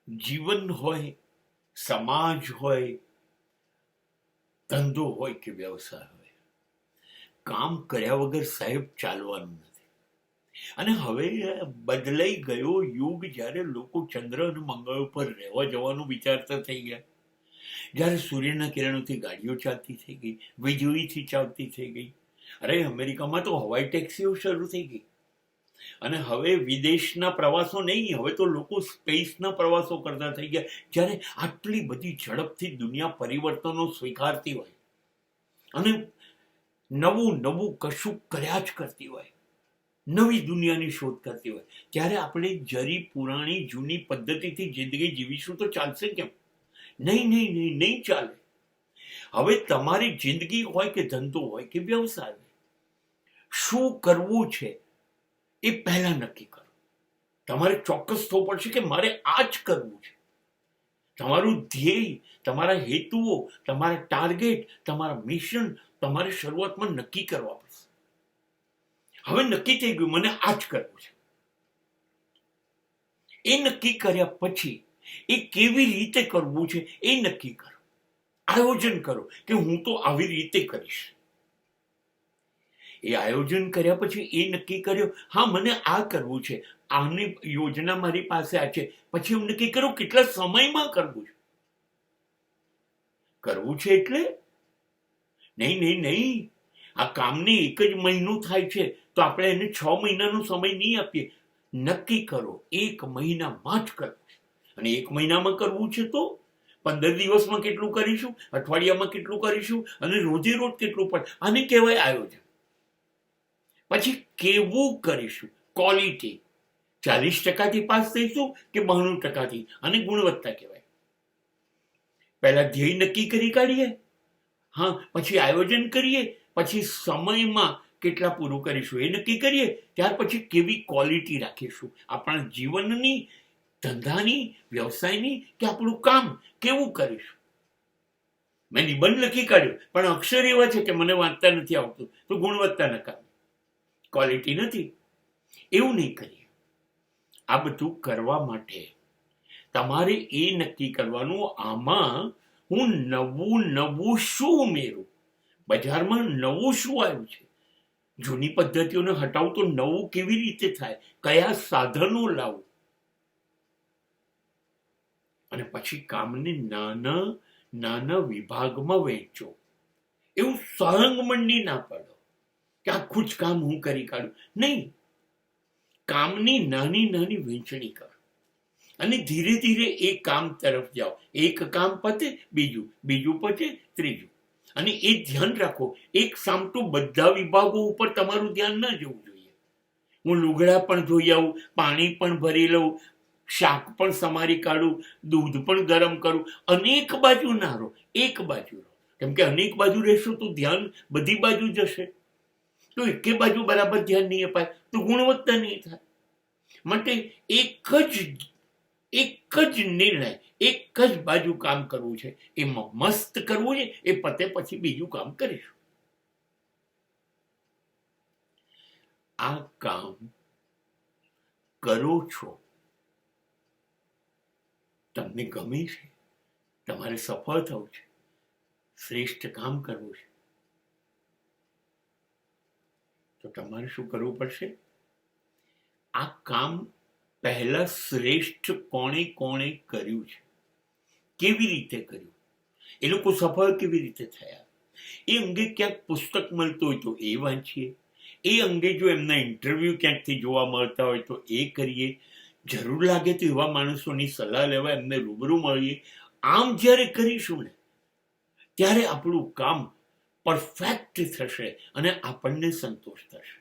જીવન હોય, સમાજ હોય, ધંધો હોય કે વ્યવસાય હોય, કામ કર્યા વગર સાહેબ ચાલવાનું નથી. અને હવે બદલાઈ ગયો યુગ, જ્યારે લોકો ચંદ્ર અને મંગળ ઉપર રહેવા જવાનું વિચારતા થઈ ગયા, જ્યારે સૂર્યના કિરણોથી ગાડીઓ ચાલતી થઈ ગઈ, વીજળીથી ચાલતી થઈ ગઈ. અરે અમેરિકામાં તો હવાઈ ટેક્સીઓ શરૂ થઈ ગઈ. અને હવે વિદેશના પ્રવાસો નહીં, હવે તો લોકો સ્પેસના પ્રવાસો કરતા થઈ ગયા. જ્યારે આટલી બધી ઝડપથી દુનિયા પરિવર્તનો સ્વીકારતી હોય અને નવું નવું કશું કર્યા જ કરતી હોય, નવી દુનિયાની શોધ કરતી હોય, ત્યારે આપણે જરી પુરાણી જૂની પદ્ધતિથી જિંદગી જીવીશું તો ચાલશે કેમ? નહીં નહીં નહીં નહીં ચાલે. હવે તમારી જિંદગી હોય કે ધંધો હોય કે વ્યવસાય, શું કરવું છે એ પહેલા નક્કી કરો. તમારે ચોક્કસ થવું પડશે કે મારે આ જ કરવું છે. તમારું ધ્યેય, તમારા હેતુઓ, તમારા ટાર્ગેટ, તમારા મિશન તમારે શરૂઆતમાં નક્કી કરવા પડશે. હવે નક્કી થઈ ગયું મને આ જ કરવું છે. એ નક્કી કર્યા પછી એ કેવી રીતે કરવું છે એ નક્કી કરો. આયોજન કરો કે હું તો આવી રીતે કરીશ. એ આયોજન કર્યા પછી એ નક્કી કર્યો, હા મને આ કરવું છે, આની યોજના મારી પાસે આ છે. પછી હું નક્કી કરું કેટલા સમયમાં કરવું છે. કરવું છે એટલે નહીં નહીં નહીં, આ કામને એક જ મહિનો થાય છે તો આપણે એને 6 મહિનાનો સમય નહીં આપીએ. નક્કી કરો 1 મહિનામાં જ કરવું છે. અને 1 મહિનામાં કરવું છે તો 15 દિવસમાં કેટલું કરીશું, અઠવાડિયામાં કેટલું કરીશું, અને રોજે રોજ કેટલું પણ. આને કહેવાય આયોજન. પછી કેવું કરીશું, ક્વોલિટી. 40% પાસ થઈશું કે 92%, અને ગુણવત્તા કહેવાય. પહેલા ધ્યેય નક્કી કરી કાઢીએ, હા, પછી આયોજન કરીએ, પછી સમયમાં કેટલા પૂરું કરીશું એ નક્કી કરીએ, ત્યાર પછી કેવી ક્વોલિટી રાખીશું આપણા જીવનની, ધંધાની, વ્યવસાયની, કે આપણું કામ કેવું કરીશું. મેં નિબંધ લખી કાઢ્યો પણ અક્ષર એવા છે કે મને વાંચતા નથી આવતું, તો ગુણવત્તા નકામી, ક્વોલિટી નથી. એવું નહીં કરીએ. આ બધું કરવા માટે તમારે એ નક્કી કરવાનું, આમાં હું નવું નવું શું ઉમેરું, બજારમાં નવું શું આવ્યું છે, જૂની પદ્ધતિઓને હટાવું તો નવું કેવી રીતે થાય, કયા સાધનો લાવું. અને પછી કામને નાના નાના વિભાગમાં વહેંચો. એવું સહંગ મંડી ના પાડો કે આખું જ કામ હું કરી કાઢું. નહીં, કામની નાની નાની વહેંચણી કરો અને ધીરે ધીરે એ કામ તરફ જાઓ. એક કામ પતે બીજું, બીજું પતે ત્રીજું. અને એ ધ્યાન રાખો, એક સામટું બધા વિભાગો ઉપર તમારું ધ્યાન ના જવું જોઈએ. હું લુગડા પણ ધોઈ આવું, પાણી પણ ભરી લઉં, શાક પણ સમારી કાઢું, દૂધ પણ ગરમ કરું. અનેક બાજુ ના રહો, એક બાજુ રહો. કેમ કે અનેક બાજુ રહેશો તો ધ્યાન બધી બાજુ જશે. તો એકે બાજુ બરાબર ધ્યાન નહીં અપાય તો ગુણવત્તા નહીં થાય. માટે એક જ નિર્ણય, એક જ બાજુ કામ કરવું છે. એમાં મસ્ત કરવું છે, એ પતે પછી બીજું કામ કરીશું. આ કામ કરો છો, તમને ગમે છે, તમારે સફળ થવું છે, શ્રેષ્ઠ કામ કરવું છે, તો તમારે શું કરવું પડશે? આ કામ પહેલા શ્રેષ્ઠ કોણે કોણે કર્યું છે, કેવી રીતે કર્યું, એ લોકો સફળ કેવી રીતે થયા, એ અંગે ક્યાંક પુસ્તક મળતું હોય તો એ વાંચીએ. એ અંગે જો એમના ઇન્ટરવ્યૂ ક્યાંકથી જોવા મળતા હોય તો એ કરીએ. જરૂર લાગે તો એવા માણસોની સલાહ લેવા, એમને રૂબરૂ મળીએ. આમ જ્યારે કરીશું ને ત્યારે આપણું કામ પરફેક્ટ થશે અને આપણને સંતોષ થશે.